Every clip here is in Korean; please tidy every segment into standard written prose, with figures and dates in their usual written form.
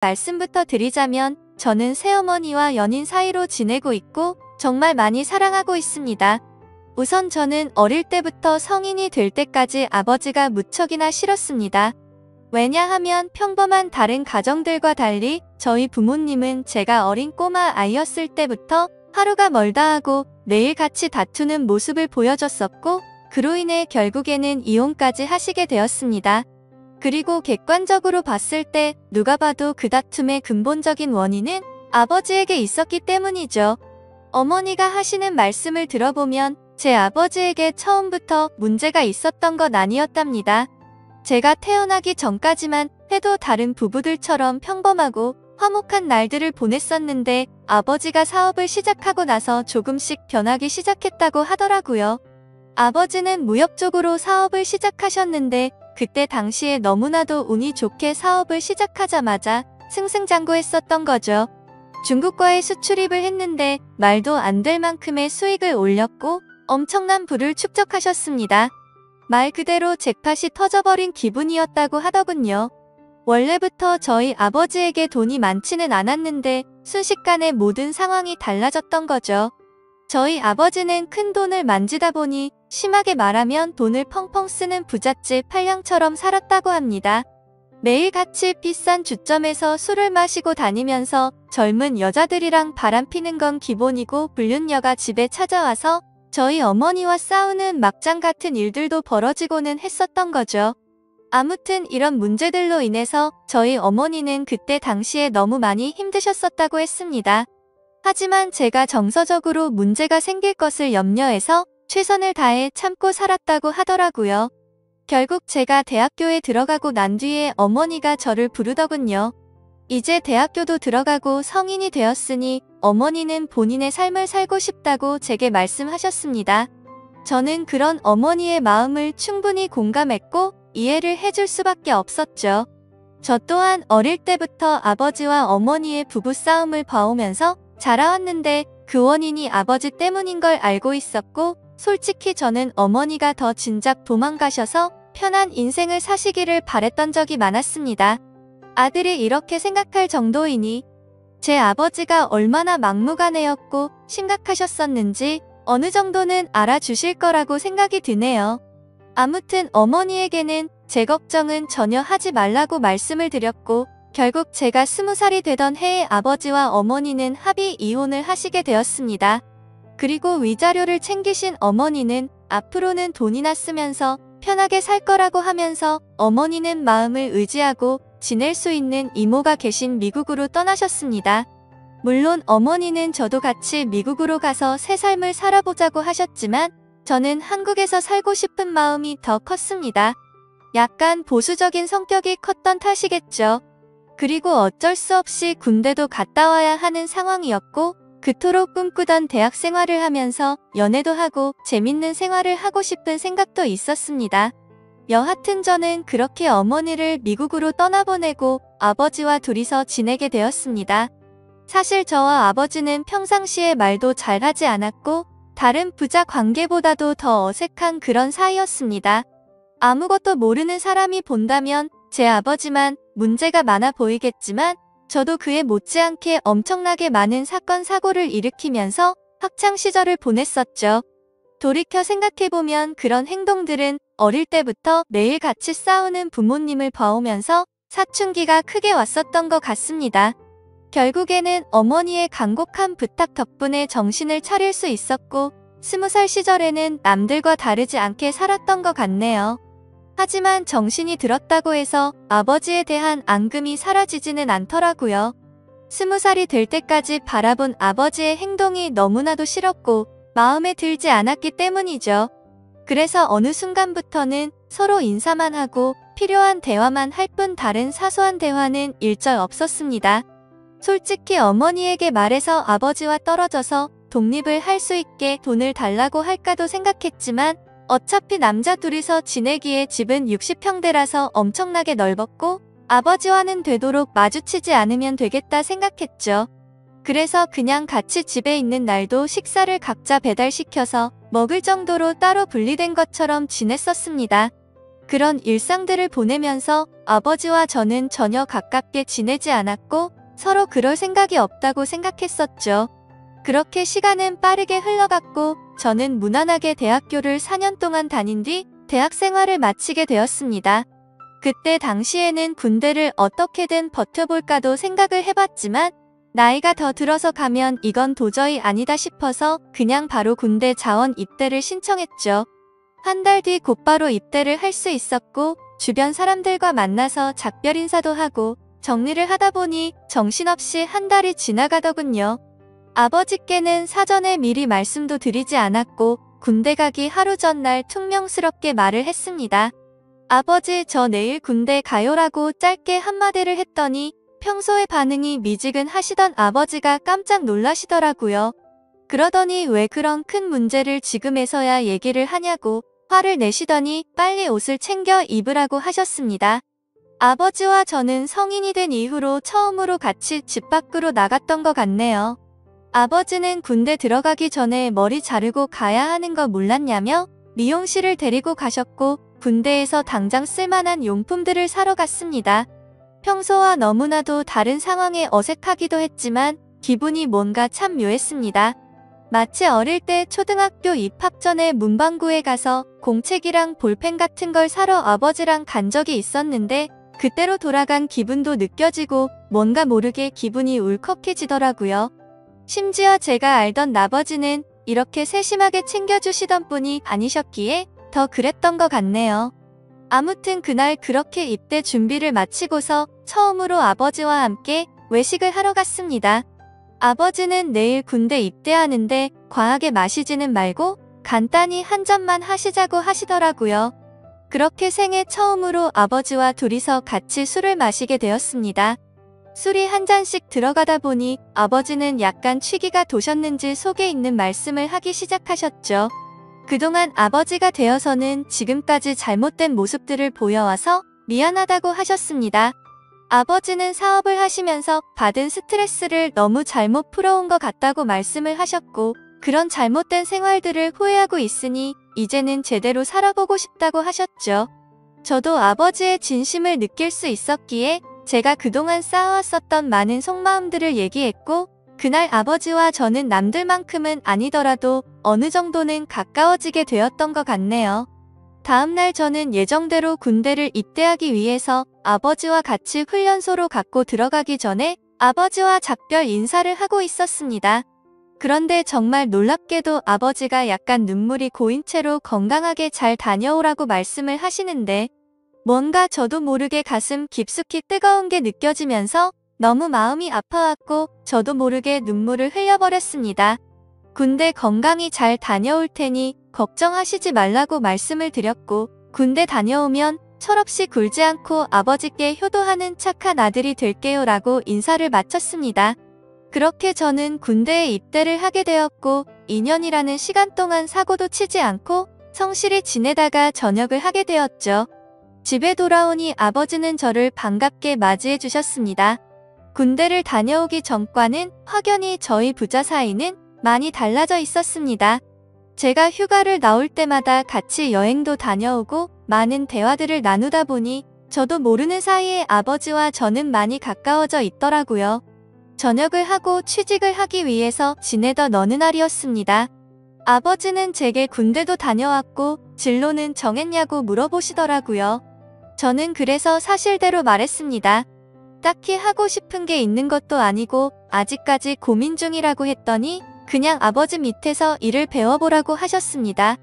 말씀부터 드리자면 저는 새어머니와 연인 사이로 지내고 있고 정말 많이 사랑하고 있습니다. 우선 저는 어릴 때부터 성인이 될 때까지 아버지가 무척이나 싫었습니다. 왜냐하면 평범한 다른 가정들과 달리 저희 부모님은 제가 어린 꼬마 아이였을 때부터 하루가 멀다 하고 매일 같이 다투는 모습을 보여줬었고 그로 인해 결국에는 이혼까지 하시게 되었습니다. 그리고 객관적으로 봤을 때 누가 봐도 그 다툼의 근본적인 원인은 아버지에게 있었기 때문이죠. 어머니가 하시는 말씀을 들어보면 제 아버지에게 처음부터 문제가 있었던 건 아니었답니다. 제가 태어나기 전까지만 해도 다른 부부들처럼 평범하고 화목한 날들을 보냈었는데 아버지가 사업을 시작하고 나서 조금씩 변하기 시작했다고 하더라고요. 아버지는 무역 쪽으로 사업을 시작하셨는데 그때 당시에 너무나도 운이 좋게 사업을 시작하자마자 승승장구했었던 거죠. 중국과의 수출입을 했는데 말도 안 될 만큼의 수익을 올렸고 엄청난 부를 축적하셨습니다. 말 그대로 잭팟이 터져버린 기분이었다고 하더군요. 원래부터 저희 아버지에게 돈이 많지는 않았는데 순식간에 모든 상황이 달라졌던 거죠. 저희 아버지는 큰 돈을 만지다 보니 심하게 말하면 돈을 펑펑 쓰는 부잣집 팔량처럼 살았다고 합니다. 매일 같이 비싼 주점에서 술을 마시고 다니면서 젊은 여자들이랑 바람피는 건 기본이고 불륜녀가 집에 찾아와서 저희 어머니와 싸우는 막장 같은 일들도 벌어지고는 했었던 거죠. 아무튼 이런 문제들로 인해서 저희 어머니는 그때 당시에 너무 많이 힘드셨었다고 했습니다. 하지만 제가 정서적으로 문제가 생길 것을 염려해서 최선을 다해 참고 살았다고 하더라고요. 결국 제가 대학교에 들어가고 난 뒤에 어머니가 저를 부르더군요. 이제 대학교도 들어가고 성인이 되었으니 어머니는 본인의 삶을 살고 싶다고 제게 말씀하셨습니다. 저는 그런 어머니의 마음을 충분히 공감했고 이해를 해줄 수밖에 없었죠. 저 또한 어릴 때부터 아버지와 어머니의 부부싸움을 봐오면서 자라왔는데 그 원인이 아버지 때문인 걸 알고 있었고 솔직히 저는 어머니가 더 진작 도망가셔서 편한 인생을 사시기를 바랬던 적이 많았습니다. 아들이 이렇게 생각할 정도이니 제 아버지가 얼마나 막무가내였고 심각하셨었는지 어느 정도는 알아주실 거라고 생각이 드네요. 아무튼 어머니에게는 제 걱정은 전혀 하지 말라고 말씀을 드렸고 결국 제가 20살이 되던 해에 아버지와 어머니는 합의 이혼을 하시게 되었습니다. 그리고 위자료를 챙기신 어머니는 앞으로는 돈이나 쓰면서 편하게 살 거라고 하면서 어머니는 마음을 의지하고 지낼 수 있는 이모가 계신 미국으로 떠나셨습니다. 물론 어머니는 저도 같이 미국으로 가서 새 삶을 살아보자고 하셨지만 저는 한국에서 살고 싶은 마음이 더 컸습니다. 약간 보수적인 성격이 컸던 탓이겠죠. 그리고 어쩔 수 없이 군대도 갔다 와야 하는 상황이었고 그토록 꿈꾸던 대학 생활을 하면서 연애도 하고 재밌는 생활을 하고 싶은 생각도 있었습니다. 여하튼 저는 그렇게 어머니를 미국으로 떠나보내고 아버지와 둘이서 지내게 되었습니다. 사실 저와 아버지는 평상시에 말도 잘하지 않았고 다른 부자 관계보다도 더 어색한 그런 사이였습니다. 아무것도 모르는 사람이 본다면 제 아버지만 문제가 많아 보이겠지만 저도 그에 못지않게 엄청나게 많은 사건 사고를 일으키면서 학창시절을 보냈었죠. 돌이켜 생각해보면 그런 행동들은 어릴 때부터 매일 같이 싸우는 부모님을 봐오면서 사춘기가 크게 왔었던 것 같습니다. 결국에는 어머니의 간곡한 부탁 덕분에 정신을 차릴 수 있었고 20살 시절에는 남들과 다르지 않게 살았던 것 같네요. 하지만 정신이 들었다고 해서 아버지에 대한 앙금이 사라지지는 않더라고요. 20살이 될 때까지 바라본 아버지의 행동이 너무나도 싫었고 마음에 들지 않았기 때문이죠. 그래서 어느 순간부터는 서로 인사만 하고 필요한 대화만 할 뿐 다른 사소한 대화는 일절 없었습니다. 솔직히 어머니에게 말해서 아버지와 떨어져서 독립을 할 수 있게 돈을 달라고 할까도 생각했지만 어차피 남자 둘이서 지내기에 집은 60평대라서 엄청나게 넓었고 아버지와는 되도록 마주치지 않으면 되겠다 생각했죠. 그래서 그냥 같이 집에 있는 날도 식사를 각자 배달시켜서 먹을 정도로 따로 분리된 것처럼 지냈었습니다. 그런 일상들을 보내면서 아버지와 저는 전혀 가깝게 지내지 않았고 서로 그럴 생각이 없다고 생각했었죠. 그렇게 시간은 빠르게 흘러갔고 저는 무난하게 대학교를 4년 동안 다닌 뒤 대학 생활을 마치게 되었습니다. 그때 당시에는 군대를 어떻게든 버텨볼까도 생각을 해봤지만 나이가 더 들어서 가면 이건 도저히 아니다 싶어서 그냥 바로 군대 자원 입대를 신청했죠. 한 달 뒤 곧바로 입대를 할 수 있었고 주변 사람들과 만나서 작별 인사도 하고 정리를 하다 보니 정신없이 한 달이 지나가더군요. 아버지께는 사전에 미리 말씀도 드리지 않았고 군대 가기 하루 전날 퉁명스럽게 말을 했습니다. 아버지, 저 내일 군대 가요라고 짧게 한마디를 했더니 평소의 반응이 미지근하시던 아버지가 깜짝 놀라시더라고요. 그러더니 왜 그런 큰 문제를 지금에서야 얘기를 하냐고 화를 내시더니 빨리 옷을 챙겨 입으라고 하셨습니다. 아버지와 저는 성인이 된 이후로 처음으로 같이 집 밖으로 나갔던 것 같네요. 아버지는 군대 들어가기 전에 머리 자르고 가야 하는 거 몰랐냐며 미용실을 데리고 가셨고 군대에서 당장 쓸만한 용품들을 사러 갔습니다. 평소와 너무나도 다른 상황에 어색하기도 했지만 기분이 뭔가 참 묘했습니다. 마치 어릴 때 초등학교 입학 전에 문방구에 가서 공책이랑 볼펜 같은 걸 사러 아버지랑 간 적이 있었는데 그때로 돌아간 기분도 느껴지고 뭔가 모르게 기분이 울컥해지더라고요. 심지어 제가 알던 아버지는 이렇게 세심하게 챙겨주시던 분이 아니셨기에 더 그랬던 것 같네요. 아무튼 그날 그렇게 입대 준비를 마치고서 처음으로 아버지와 함께 외식을 하러 갔습니다. 아버지는 내일 군대 입대하는데 과하게 마시지는 말고 간단히 한 잔만 하시자고 하시더라고요. 그렇게 생애 처음으로 아버지와 둘이서 같이 술을 마시게 되었습니다. 술이 한 잔씩 들어가다 보니 아버지는 약간 취기가 도셨는지 속에 있는 말씀을 하기 시작하셨죠. 그동안 아버지가 되어서는 지금까지 잘못된 모습들을 보여와서 미안하다고 하셨습니다. 아버지는 사업을 하시면서 받은 스트레스를 너무 잘못 풀어온 것 같다고 말씀을 하셨고 그런 잘못된 생활들을 후회하고 있으니 이제는 제대로 살아보고 싶다고 하셨죠. 저도 아버지의 진심을 느낄 수 있었기에 제가 그동안 쌓아왔었던 많은 속마음들을 얘기했고 그날 아버지와 저는 남들만큼은 아니더라도 어느 정도는 가까워지게 되었던 것 같네요. 다음날 저는 예정대로 군대를 입대하기 위해서 아버지와 같이 훈련소로 갖고 들어가기 전에 아버지와 작별 인사를 하고 있었습니다. 그런데 정말 놀랍게도 아버지가 약간 눈물이 고인 채로 건강하게 잘 다녀오라고 말씀을 하시는데 뭔가 저도 모르게 가슴 깊숙이 뜨거운 게 느껴지면서 너무 마음이 아파왔고 저도 모르게 눈물을 흘려버렸습니다. 군대 건강히 잘 다녀올 테니 걱정하시지 말라고 말씀을 드렸고 군대 다녀오면 철없이 굴지 않고 아버지께 효도하는 착한 아들이 될게요 라고 인사를 마쳤습니다. 그렇게 저는 군대에 입대를 하게 되었고 2년이라는 시간 동안 사고도 치지 않고 성실히 지내다가 전역을 하게 되었죠. 집에 돌아오니 아버지는 저를 반갑게 맞이해 주셨습니다. 군대를 다녀오기 전과는 확연히 저희 부자 사이는 많이 달라져 있었습니다. 제가 휴가를 나올 때마다 같이 여행도 다녀오고 많은 대화들을 나누다 보니 저도 모르는 사이에 아버지와 저는 많이 가까워져 있더라고요. 전역을 하고 취직을 하기 위해서 지내던 어느 날이었습니다. 아버지는 제게 군대도 다녀왔고 진로는 정했냐고 물어보시더라고요. 저는 그래서 사실대로 말했습니다. 딱히 하고 싶은 게 있는 것도 아니고 아직까지 고민 중이라고 했더니 그냥 아버지 밑에서 일을 배워보라고 하셨습니다.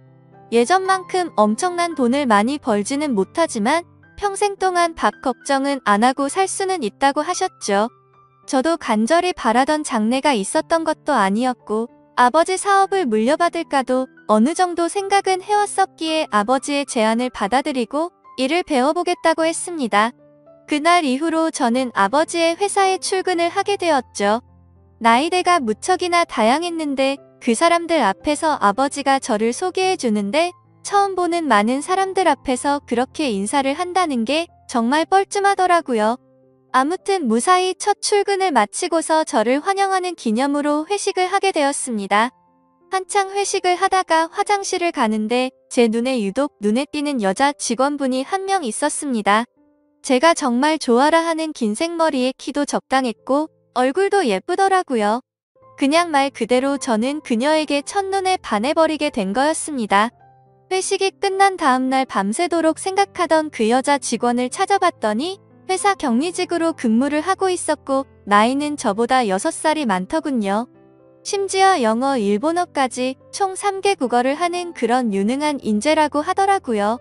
예전만큼 엄청난 돈을 많이 벌지는 못하지만 평생 동안 밥 걱정은 안 하고 살 수는 있다고 하셨죠. 저도 간절히 바라던 장래가 있었던 것도 아니었고 아버지 사업을 물려받을까도 어느 정도 생각은 해왔었기에 아버지의 제안을 받아들이고 일을 배워보겠다고 했습니다. 그날 이후로 저는 아버지의 회사에 출근을 하게 되었죠. 나이대가 무척이나 다양했는데 그 사람들 앞에서 아버지가 저를 소개해 주는데 처음 보는 많은 사람들 앞에서 그렇게 인사를 한다는 게 정말 뻘쭘하더라고요. 아무튼 무사히 첫 출근을 마치고서 저를 환영하는 기념으로 회식을 하게 되었습니다. 한창 회식을 하다가 화장실을 가는데 제 눈에 유독 눈에 띄는 여자 직원분이 한 명 있었습니다. 제가 정말 좋아라 하는 긴 생머리에 키도 적당했고 얼굴도 예쁘더라고요. 그냥 말 그대로 저는 그녀에게 첫눈에 반해버리게 된 거였습니다. 회식이 끝난 다음날 밤새도록 생각하던 그 여자 직원을 찾아봤더니 회사 격리직으로 근무를 하고 있었고 나이는 저보다 6살이 많더군요. 심지어 영어, 일본어까지 총 3개 국어를 하는 그런 유능한 인재라고 하더라고요.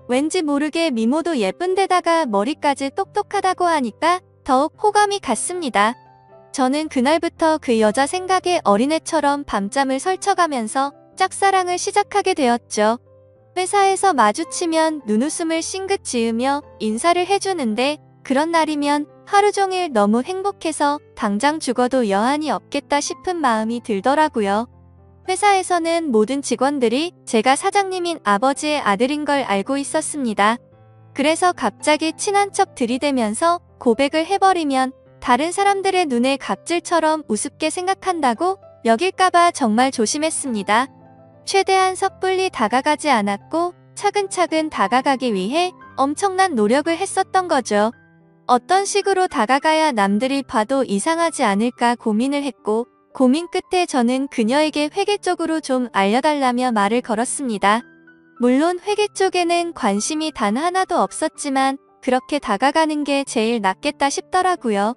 왠지 모르게 미모도 예쁜데다가 머리까지 똑똑하다고 하니까 더욱 호감이 갔습니다. 저는 그날부터 그 여자 생각에 어린애처럼 밤잠을 설쳐가면서 짝사랑을 시작하게 되었죠. 회사에서 마주치면 눈웃음을 싱긋 지으며 인사를 해주는데 그런 날이면 하루 종일 너무 행복해서 당장 죽어도 여한이 없겠다 싶은 마음이 들더라고요. 회사에서는 모든 직원들이 제가 사장님인 아버지의 아들인 걸 알고 있었습니다. 그래서 갑자기 친한 척 들이대면서 고백을 해버리면 다른 사람들의 눈에 갑질처럼 우습게 생각한다고 여길까봐 정말 조심했습니다. 최대한 섣불리 다가가지 않았고 차근차근 다가가기 위해 엄청난 노력을 했었던 거죠. 어떤 식으로 다가가야 남들이 봐도 이상하지 않을까 고민을 했고 고민 끝에 저는 그녀에게 회계 쪽으로 좀 알려달라며 말을 걸었습니다. 물론 회계 쪽에는 관심이 단 하나도 없었지만 그렇게 다가가는 게 제일 낫겠다 싶더라고요.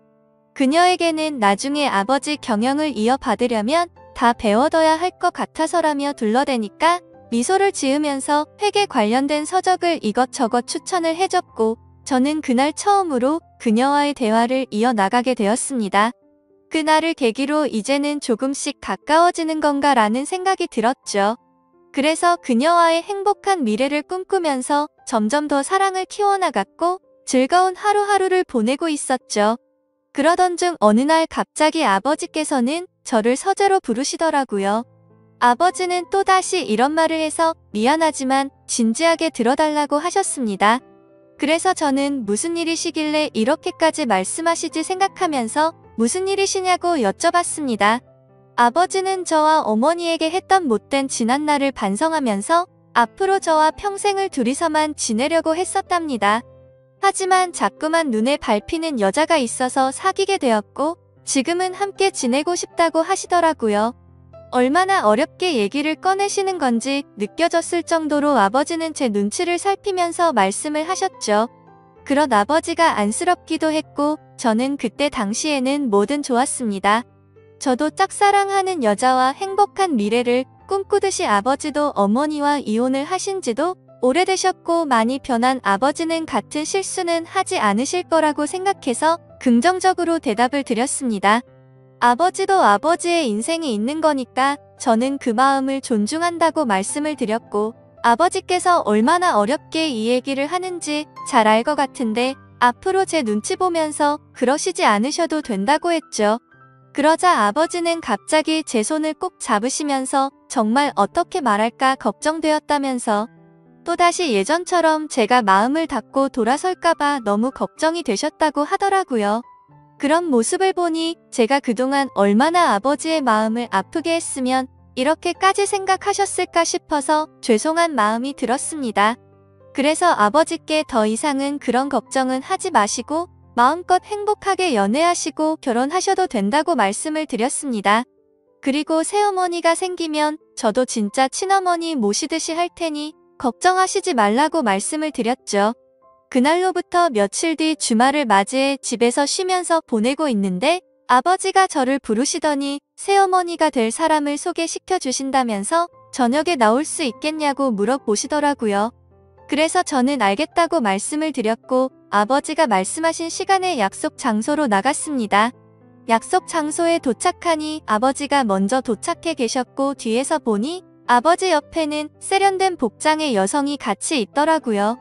그녀에게는 나중에 아버지 경영을 이어받으려면 다 배워둬야 할 것 같아서라며 둘러대니까 미소를 지으면서 회계 관련된 서적을 이것저것 추천을 해줬고 저는 그날 처음으로 그녀와의 대화를 이어나가게 되었습니다. 그날을 계기로 이제는 조금씩 가까워지는 건가라는 생각이 들었죠. 그래서 그녀와의 행복한 미래를 꿈꾸면서 점점 더 사랑을 키워나갔고 즐거운 하루하루를 보내고 있었죠. 그러던 중 어느 날 갑자기 아버지께서는 저를 서재로 부르시더라고요. 아버지는 또다시 이런 말을 해서 미안하지만 진지하게 들어달라고 하셨습니다. 그래서 저는 무슨 일이시길래 이렇게까지 말씀하시지 생각하면서 무슨 일이시냐고 여쭤봤습니다. 아버지는 저와 어머니에게 했던 못된 지난날을 반성하면서 앞으로 저와 평생을 둘이서만 지내려고 했었답니다. 하지만 자꾸만 눈에 밟히는 여자가 있어서 사귀게 되었고 지금은 함께 지내고 싶다고 하시더라고요. 얼마나 어렵게 얘기를 꺼내시는 건지 느껴졌을 정도로 아버지는 제 눈치를 살피면서 말씀을 하셨죠. 그런 아버지가 안쓰럽기도 했고 저는 그때 당시에는 뭐든 좋았습니다. 저도 짝사랑하는 여자와 행복한 미래를 꿈꾸듯이 아버지도 어머니와 이혼을 하신 지도 오래되셨고 많이 변한 아버지는 같은 실수는 하지 않으실 거라고 생각해서 긍정적으로 대답을 드렸습니다. 아버지도 아버지의 인생이 있는 거니까 저는 그 마음을 존중한다고 말씀을 드렸고 아버지께서 얼마나 어렵게 이 얘기를 하는지 잘 알 것 같은데 앞으로 제 눈치 보면서 그러시지 않으셔도 된다고 했죠. 그러자 아버지는 갑자기 제 손을 꼭 잡으시면서 정말 어떻게 말할까 걱정되었다면서 또다시 예전처럼 제가 마음을 닫고 돌아설까봐 너무 걱정이 되셨다고 하더라고요. 그런 모습을 보니 제가 그동안 얼마나 아버지의 마음을 아프게 했으면 이렇게까지 생각하셨을까 싶어서 죄송한 마음이 들었습니다. 그래서 아버지께 더 이상은 그런 걱정은 하지 마시고 마음껏 행복하게 연애하시고 결혼하셔도 된다고 말씀을 드렸습니다. 그리고 새어머니가 생기면 저도 진짜 친어머니 모시듯이 할 테니 걱정하시지 말라고 말씀을 드렸죠. 그날로부터 며칠 뒤 주말을 맞이해 집에서 쉬면서 보내고 있는데 아버지가 저를 부르시더니 새어머니가 될 사람을 소개시켜 주신다면서 저녁에 나올 수 있겠냐고 물어보시더라고요. 그래서 저는 알겠다고 말씀을 드렸고 아버지가 말씀하신 시간에 약속 장소로 나갔습니다. 약속 장소에 도착하니 아버지가 먼저 도착해 계셨고 뒤에서 보니 아버지 옆에는 세련된 복장의 여성이 같이 있더라고요.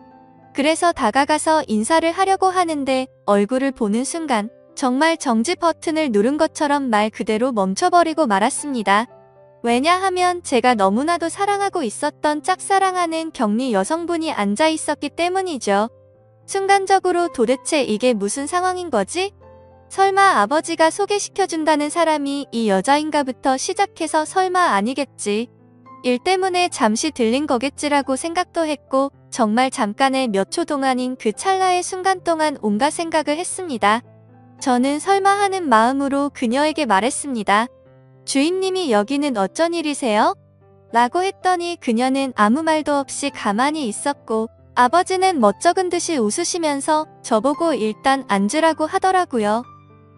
그래서 다가가서 인사를 하려고 하는데 얼굴을 보는 순간 정말 정지 버튼을 누른 것처럼 말 그대로 멈춰버리고 말았습니다. 왜냐하면 제가 너무나도 사랑하고 있었던 짝사랑하는 격리 여성분이 앉아 있었기 때문이죠. 순간적으로 도대체 이게 무슨 상황인 거지? 설마 아버지가 소개시켜준다는 사람이 이 여자인가부터 시작해서 설마 아니겠지. 일 때문에 잠시 들린 거겠지라고 생각도 했고 정말 잠깐의 몇 초 동안인 그 찰나의 순간 동안 온갖 생각을 했습니다. 저는 설마 하는 마음으로 그녀에게 말했습니다. 주임님이 여기는 어쩐 일이세요? 라고 했더니 그녀는 아무 말도 없이 가만히 있었고 아버지는 멋쩍은 듯이 웃으시면서 저보고 일단 앉으라고 하더라고요.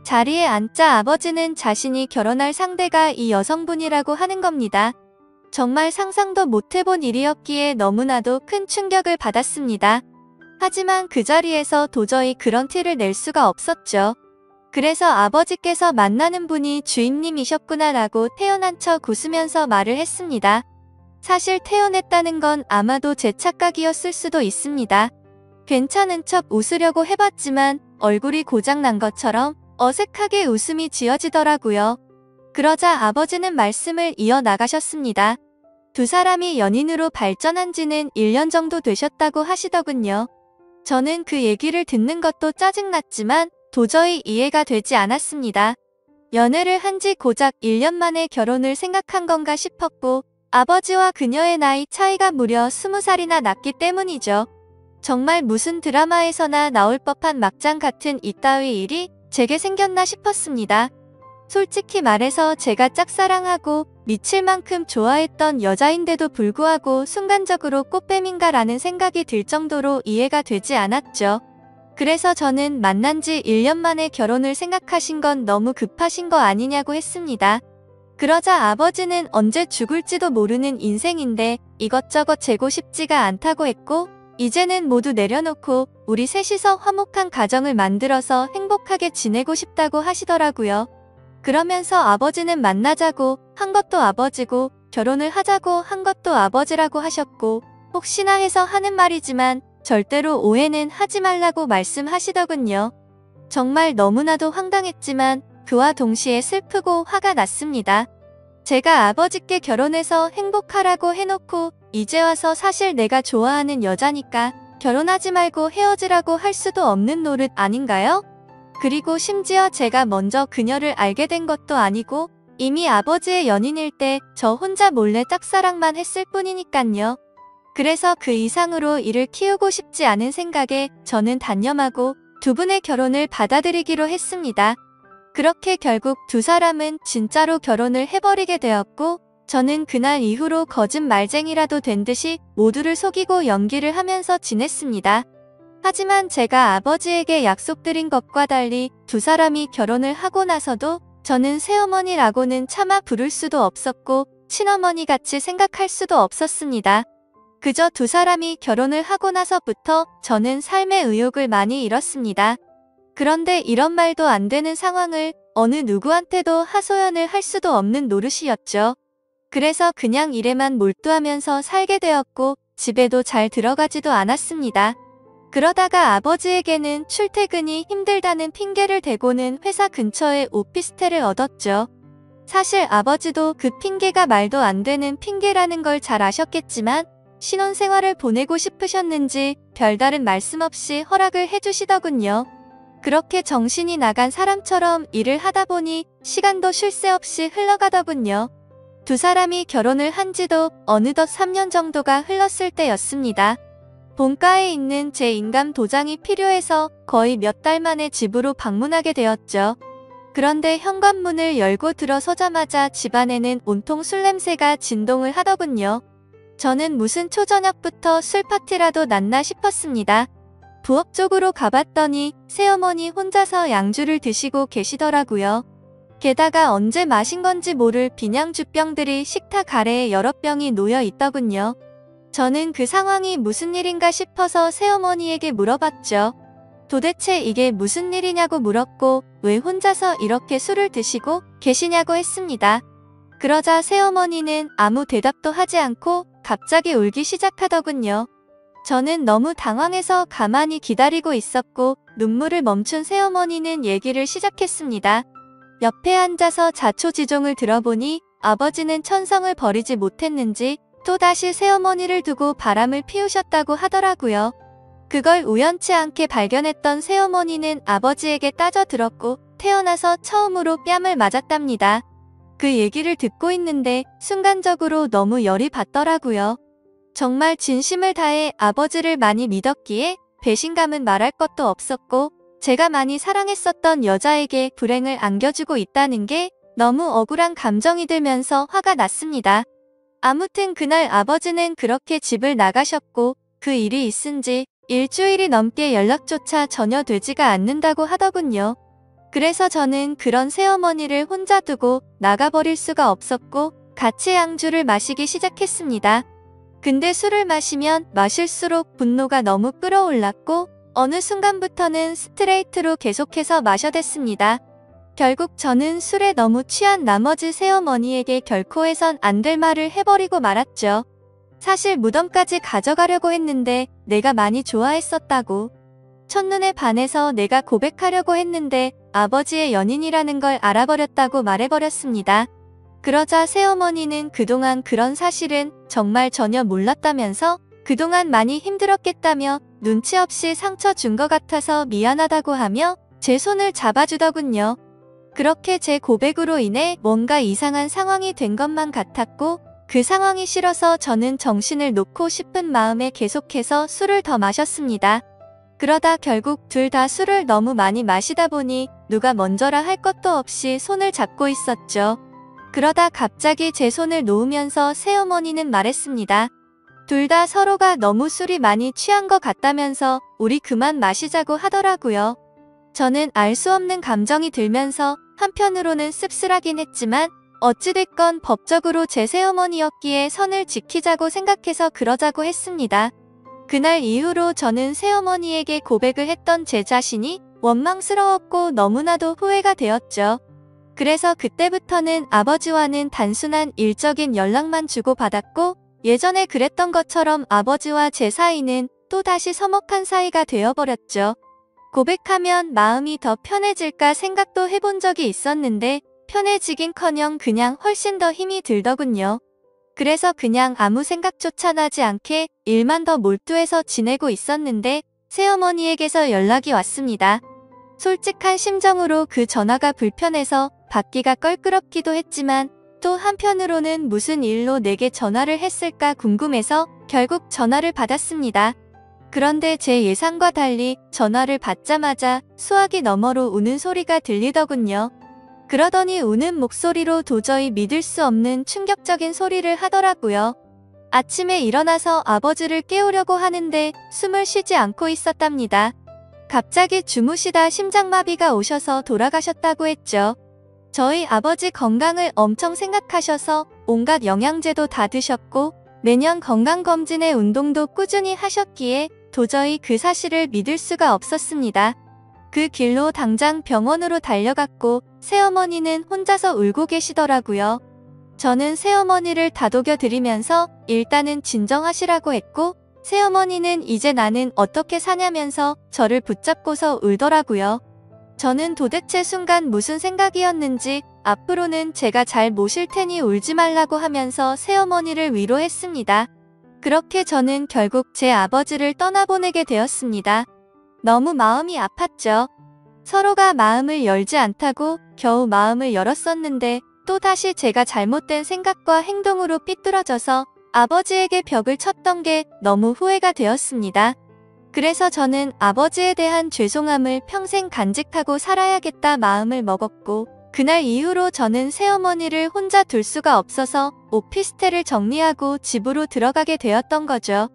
자리에 앉자 아버지는 자신이 결혼할 상대가 이 여성분이라고 하는 겁니다. 정말 상상도 못해본 일이었기에 너무나도 큰 충격을 받았습니다. 하지만 그 자리에서 도저히 그런 티를 낼 수가 없었죠. 그래서 아버지께서 만나는 분이 주임님이셨구나라고 태연한 척 웃으면서 말을 했습니다. 사실 태연했다는 건 아마도 제 착각이었을 수도 있습니다. 괜찮은 척 웃으려고 해봤지만 얼굴이 고장난 것처럼 어색하게 웃음이 지어지더라고요. 그러자 아버지는 말씀을 이어나가셨습니다. 두 사람이 연인으로 발전한 지는 1년 정도 되셨다고 하시더군요. 저는 그 얘기를 듣는 것도 짜증났지만 도저히 이해가 되지 않았습니다. 연애를 한 지 고작 1년 만에 결혼을 생각한 건가 싶었고 아버지와 그녀의 나이 차이가 무려 20살이나 났기 때문이죠. 정말 무슨 드라마에서나 나올 법한 막장 같은 이따위 일이 제게 생겼나 싶었습니다. 솔직히 말해서 제가 짝사랑하고 미칠 만큼 좋아했던 여자인데도 불구하고 순간적으로 꽃뱀인가라는 생각이 들 정도로 이해가 되지 않았죠. 그래서 저는 만난 지 1년 만에 결혼을 생각하신 건 너무 급하신 거 아니냐고 했습니다. 그러자 아버지는 언제 죽을지도 모르는 인생인데 이것저것 재고 싶지가 않다고 했고 이제는 모두 내려놓고 우리 셋이서 화목한 가정을 만들어서 행복하게 지내고 싶다고 하시더라고요. 그러면서 아버지는 만나자고 한 것도 아버지고 결혼을 하자고 한 것도 아버지라고 하셨고 혹시나 해서 하는 말이지만 절대로 오해는 하지 말라고 말씀하시더군요. 정말 너무나도 황당했지만 그와 동시에 슬프고 화가 났습니다. 제가 아버지께 결혼해서 행복하라고 해놓고 이제 와서 사실 내가 좋아하는 여자니까 결혼하지 말고 헤어지라고 할 수도 없는 노릇 아닌가요? 그리고 심지어 제가 먼저 그녀를 알게 된 것도 아니고 이미 아버지의 연인일 때 저 혼자 몰래 짝사랑만 했을 뿐이니깐요. 그래서 그 이상으로 이를 키우고 싶지 않은 생각에 저는 단념하고 두 분의 결혼을 받아들이기로 했습니다. 그렇게 결국 두 사람은 진짜로 결혼을 해버리게 되었고 저는 그날 이후로 거짓말쟁이라도 된 듯이 모두를 속이고 연기를 하면서 지냈습니다. 하지만 제가 아버지에게 약속드린 것과 달리 두 사람이 결혼을 하고 나서도 저는 새어머니라고는 차마 부를 수도 없었고 친어머니같이 생각할 수도 없었습니다. 그저 두 사람이 결혼을 하고 나서부터 저는 삶의 의욕을 많이 잃었습니다. 그런데 이런 말도 안 되는 상황을 어느 누구한테도 하소연을 할 수도 없는 노릇이었죠. 그래서 그냥 일에만 몰두하면서 살게 되었고 집에도 잘 들어가지도 않았습니다. 그러다가 아버지에게는 출퇴근이 힘들다는 핑계를 대고는 회사 근처에 오피스텔을 얻었죠. 사실 아버지도 그 핑계가 말도 안 되는 핑계라는 걸 잘 아셨겠지만 신혼생활을 보내고 싶으셨는지 별다른 말씀 없이 허락을 해주시더군요. 그렇게 정신이 나간 사람처럼 일을 하다 보니 시간도 쉴 새 없이 흘러가더군요. 두 사람이 결혼을 한 지도 어느덧 3년 정도가 흘렀을 때였습니다. 본가에 있는 제 인감 도장이 필요해서 거의 몇 달 만에 집으로 방문하게 되었죠. 그런데 현관문을 열고 들어서자마자 집안에는 온통 술 냄새가 진동을 하더군요. 저는 무슨 초저녁부터 술 파티라도 났나 싶었습니다. 부엌 쪽으로 가봤더니 새어머니 혼자서 양주를 드시고 계시더라고요. 게다가 언제 마신 건지 모를 비냥주병들이 식탁 아래에 여러 병이 놓여 있더군요. 저는 그 상황이 무슨 일인가 싶어서 새어머니에게 물어봤죠. 도대체 이게 무슨 일이냐고 물었고 왜 혼자서 이렇게 술을 드시고 계시냐고 했습니다. 그러자 새어머니는 아무 대답도 하지 않고 갑자기 울기 시작하더군요. 저는 너무 당황해서 가만히 기다리고 있었고 눈물을 멈춘 새어머니는 얘기를 시작했습니다. 옆에 앉아서 자초지종을 들어보니 아버지는 천성을 버리지 못했는지 또다시 새어머니를 두고 바람을 피우셨다고 하더라고요. 그걸 우연치 않게 발견했던 새어머니는 아버지에게 따져들었고 태어나서 처음으로 뺨을 맞았답니다. 그 얘기를 듣고 있는데 순간적으로 너무 열이 받더라고요. 정말 진심을 다해 아버지를 많이 믿었기에 배신감은 말할 것도 없었고 제가 많이 사랑했었던 여자에게 불행을 안겨주고 있다는 게 너무 억울한 감정이 들면서 화가 났습니다. 아무튼 그날 아버지는 그렇게 집을 나가셨고 그 일이 있은 지 일주일이 넘게 연락조차 전혀 되지가 않는다고 하더군요. 그래서 저는 그런 새어머니를 혼자 두고 나가버릴 수가 없었고 같이 양주를 마시기 시작했습니다. 근데 술을 마시면 마실수록 분노가 너무 끌어올랐고 어느 순간부터는 스트레이트로 계속해서 마셔댔습니다. 결국 저는 술에 너무 취한 나머지 새어머니에게 결코 해선 안 될 말을 해버리고 말았죠. 사실 무덤까지 가져가려고 했는데 내가 많이 좋아했었다고. 첫눈에 반해서 내가 고백하려고 했는데 아버지의 연인이라는 걸 알아버렸다고 말해버렸습니다. 그러자 새어머니는 그동안 그런 사실은 정말 전혀 몰랐다면서 그동안 많이 힘들었겠다며 눈치 없이 상처 준 것 같아서 미안하다고 하며 제 손을 잡아주더군요. 그렇게 제 고백으로 인해 뭔가 이상한 상황이 된 것만 같았고 그 상황이 싫어서 저는 정신을 놓고 싶은 마음에 계속해서 술을 더 마셨습니다. 그러다 결국 둘 다 술을 너무 많이 마시다 보니 누가 먼저라 할 것도 없이 손을 잡고 있었죠. 그러다 갑자기 제 손을 놓으면서 새어머니는 말했습니다. 둘 다 서로가 너무 술이 많이 취한 것 같다면서 우리 그만 마시자고 하더라고요. 저는 알 수 없는 감정이 들면서 한편으로는 씁쓸하긴 했지만 어찌됐건 법적으로 제 새어머니였기에 선을 지키자고 생각해서 그러자고 했습니다. 그날 이후로 저는 새어머니에게 고백을 했던 제 자신이 원망스러웠고 너무나도 후회가 되었죠. 그래서 그때부터는 아버지와는 단순한 일적인 연락만 주고받았고 예전에 그랬던 것처럼 아버지와 제 사이는 또다시 서먹한 사이가 되어버렸죠. 고백하면 마음이 더 편해질까 생각도 해본 적이 있었는데 편해지긴커녕 그냥 훨씬 더 힘이 들더군요. 그래서 그냥 아무 생각조차 나지 않게 일만 더 몰두해서 지내고 있었는데 새어머니에게서 연락이 왔습니다. 솔직한 심정으로 그 전화가 불편해서 받기가 껄끄럽기도 했지만 또 한편으로는 무슨 일로 내게 전화를 했을까 궁금해서 결국 전화를 받았습니다. 그런데 제 예상과 달리 전화를 받자마자 수화기 너머로 우는 소리가 들리더군요. 그러더니 우는 목소리로 도저히 믿을 수 없는 충격적인 소리를 하더라고요. 아침에 일어나서 아버지를 깨우려고 하는데 숨을 쉬지 않고 있었답니다. 갑자기 주무시다 심장마비가 오셔서 돌아가셨다고 했죠. 저희 아버지 건강을 엄청 생각하셔서 온갖 영양제도 다 드셨고 매년 건강검진에 운동도 꾸준히 하셨기에 도저히 그 사실을 믿을 수가 없었습니다. 그 길로 당장 병원으로 달려갔고 새어머니는 혼자서 울고 계시더라고요. 저는 새어머니를 다독여 드리면서 일단은 진정하시라고 했고 새어머니는 이제 나는 어떻게 사냐면서 저를 붙잡고서 울더라고요. 저는 도대체 순간 무슨 생각이었는지 앞으로는 제가 잘 모실 테니 울지 말라고 하면서 새어머니를 위로했습니다. 그렇게 저는 결국 제 아버지를 떠나보내게 되었습니다. 너무 마음이 아팠죠. 서로가 마음을 열지 않다고 겨우 마음을 열었었는데 또다시 제가 잘못된 생각과 행동으로 삐뚤어져서 아버지에게 벽을 쳤던 게 너무 후회가 되었습니다. 그래서 저는 아버지에 대한 죄송함을 평생 간직하고 살아야겠다 마음을 먹었고 그날 이후로 저는 새어머니를 혼자 둘 수가 없어서 오피스텔을 정리하고 집으로 들어가게 되었던 거죠.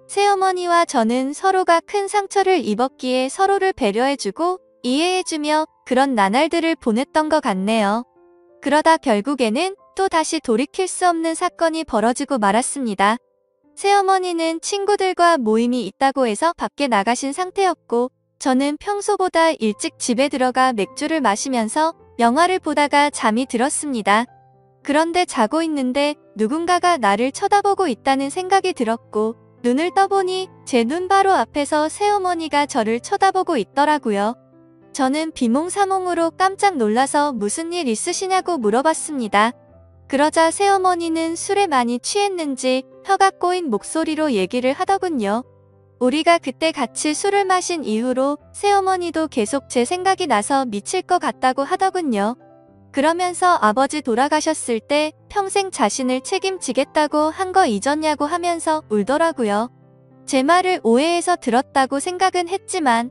새어머니와 저는 서로가 큰 상처를 입었기에 서로를 배려해주고 이해해주며 그런 나날들을 보냈던 것 같네요. 그러다 결국에는 또 다시 돌이킬 수 없는 사건이 벌어지고 말았습니다. 새어머니는 친구들과 모임이 있다고 해서 밖에 나가신 상태였고 저는 평소보다 일찍 집에 들어가 맥주를 마시면서 영화를 보다가 잠이 들었습니다. 그런데 자고 있는데 누군가가 나를 쳐다보고 있다는 생각이 들었고 눈을 떠보니 제 눈 바로 앞에서 새어머니가 저를 쳐다보고 있더라고요. 저는 비몽사몽으로 깜짝 놀라서 무슨 일 있으시냐고 물어봤습니다. 그러자 새어머니는 술에 많이 취했는지 혀가 꼬인 목소리로 얘기를 하더군요. 우리가 그때 같이 술을 마신 이후로 새어머니도 계속 제 생각이 나서 미칠 것 같다고 하더군요. 그러면서 아버지 돌아가셨을 때 평생 자신을 책임지겠다고 한 거 잊었냐고 하면서 울더라고요. 제 말을 오해해서 들었다고 생각은 했지만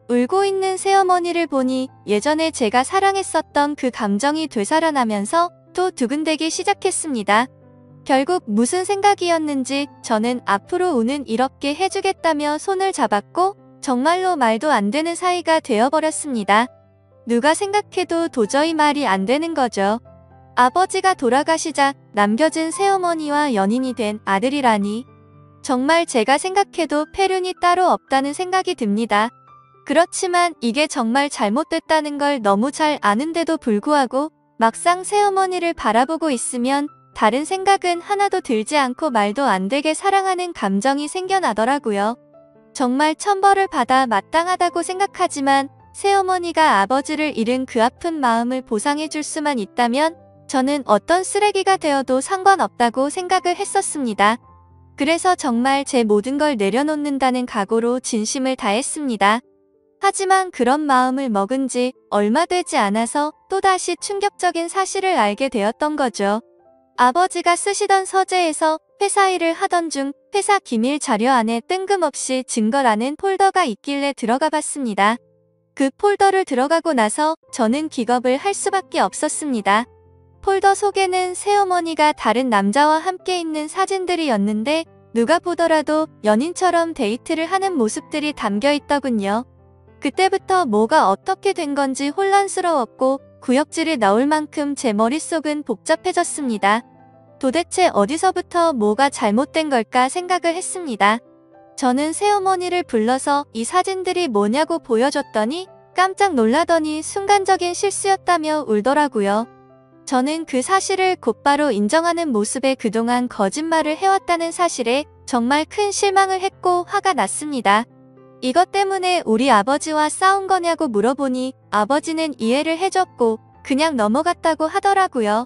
울고 있는 새어머니를 보니 예전에 제가 사랑했었던 그 감정이 되살아나면서 또 두근대기 시작했습니다. 결국 무슨 생각이었는지 저는 앞으로 우는 이렇게 해주겠다며 손을 잡았고 정말로 말도 안 되는 사이가 되어버렸습니다. 누가 생각해도 도저히 말이 안 되는 거죠. 아버지가 돌아가시자 남겨진 새어머니와 연인이 된 아들이라니. 정말 제가 생각해도 폐륜이 따로 없다는 생각이 듭니다. 그렇지만 이게 정말 잘못됐다는 걸 너무 잘 아는데도 불구하고 막상 새어머니를 바라보고 있으면 다른 생각은 하나도 들지 않고 말도 안 되게 사랑하는 감정이 생겨나더라고요. 정말 천벌을 받아 마땅하다고 생각하지만 새어머니가 아버지를 잃은 그 아픈 마음을 보상해줄 수만 있다면 저는 어떤 쓰레기가 되어도 상관없다고 생각을 했었습니다. 그래서 정말 제 모든 걸 내려놓는다는 각오로 진심을 다했습니다. 하지만 그런 마음을 먹은 지 얼마 되지 않아서 또다시 충격적인 사실을 알게 되었던 거죠. 아버지가 쓰시던 서재에서 회사 일을 하던 중 회사 기밀 자료 안에 뜬금없이 증거라는 폴더가 있길래 들어가 봤습니다. 그 폴더를 들어가고 나서 저는 기겁을 할 수밖에 없었습니다. 폴더 속에는 새어머니가 다른 남자와 함께 있는 사진들이었는데 누가 보더라도 연인처럼 데이트를 하는 모습들이 담겨 있더군요. 그때부터 뭐가 어떻게 된 건지 혼란스러웠고 구역질이 나올 만큼 제 머릿속은 복잡해졌습니다. 도대체 어디서부터 뭐가 잘못된 걸까 생각을 했습니다. 저는 새어머니를 불러서 이 사진들이 뭐냐고 보여줬더니 깜짝 놀라더니 순간적인 실수였다며 울더라고요. 저는 그 사실을 곧바로 인정하는 모습에 그동안 거짓말을 해왔다는 사실에 정말 큰 실망을 했고 화가 났습니다. 이것 때문에 우리 아버지와 싸운 거냐고 물어보니 아버지는 이해를 해줬고 그냥 넘어갔다고 하더라고요.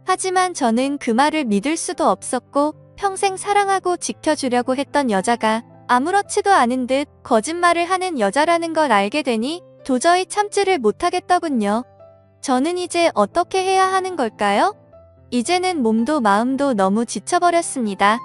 하지만 저는 그 말을 믿을 수도 없었고 평생 사랑하고 지켜주려고 했던 여자가 아무렇지도 않은 듯 거짓말을 하는 여자라는 걸 알게 되니 도저히 참지를 못하겠더군요. 저는 이제 어떻게 해야 하는 걸까요? 이제는 몸도 마음도 너무 지쳐버렸습니다.